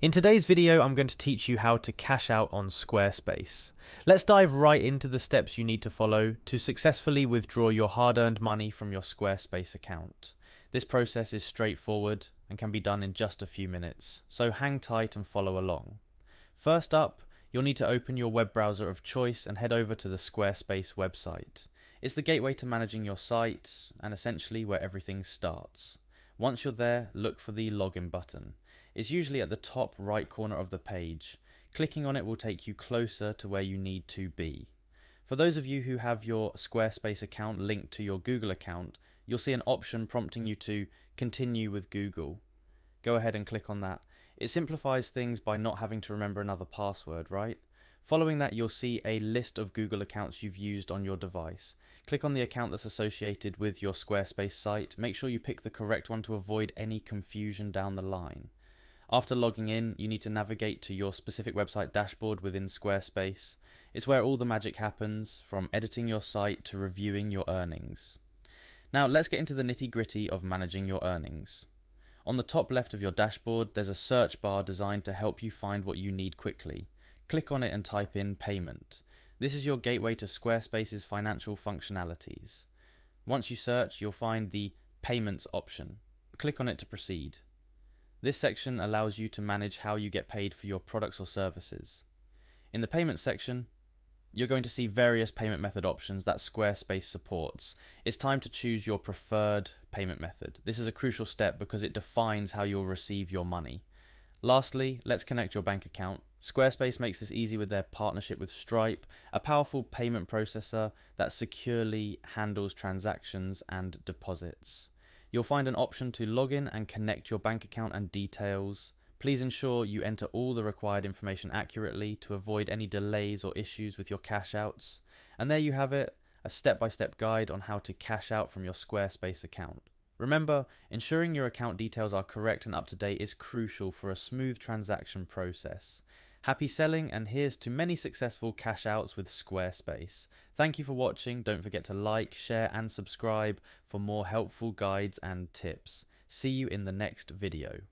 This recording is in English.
In today's video, I'm going to teach you how to cash out on Squarespace. Let's dive right into the steps you need to follow to successfully withdraw your hard-earned money from your Squarespace account. This process is straightforward and can be done in just a few minutes, so hang tight and follow along. First up, you'll need to open your web browser of choice and head over to the Squarespace website. It's the gateway to managing your site and essentially where everything starts. Once you're there, look for the login button. It's usually at the top right corner of the page. Clicking on it will take you closer to where you need to be. For those of you who have your Squarespace account linked to your Google account, you'll see an option prompting you to continue with Google. Go ahead and click on that. It simplifies things by not having to remember another password, right? Following that, you'll see a list of Google accounts you've used on your device. Click on the account that's associated with your Squarespace site. Make sure you pick the correct one to avoid any confusion down the line. After logging in, you need to navigate to your specific website dashboard within Squarespace. It's where all the magic happens, from editing your site to reviewing your earnings. Now let's get into the nitty-gritty of managing your earnings. On the top left of your dashboard, there's a search bar designed to help you find what you need quickly. Click on it and type in payment. This is your gateway to Squarespace's financial functionalities. Once you search, you'll find the payments option. Click on it to proceed. This section allows you to manage how you get paid for your products or services. In the payments section, you're going to see various payment method options that Squarespace supports. It's time to choose your preferred payment method. This is a crucial step because it defines how you'll receive your money. Lastly, let's connect your bank account. Squarespace makes this easy with their partnership with Stripe, a powerful payment processor that securely handles transactions and deposits. You'll find an option to log in and connect your bank account and details. Please ensure you enter all the required information accurately to avoid any delays or issues with your cash outs. And there you have it, a step-by-step guide on how to cash out from your Squarespace account. Remember, ensuring your account details are correct and up to date is crucial for a smooth transaction process. Happy selling, and here's to many successful cash outs with Squarespace. Thank you for watching. Don't forget to like, share and subscribe for more helpful guides and tips. See you in the next video.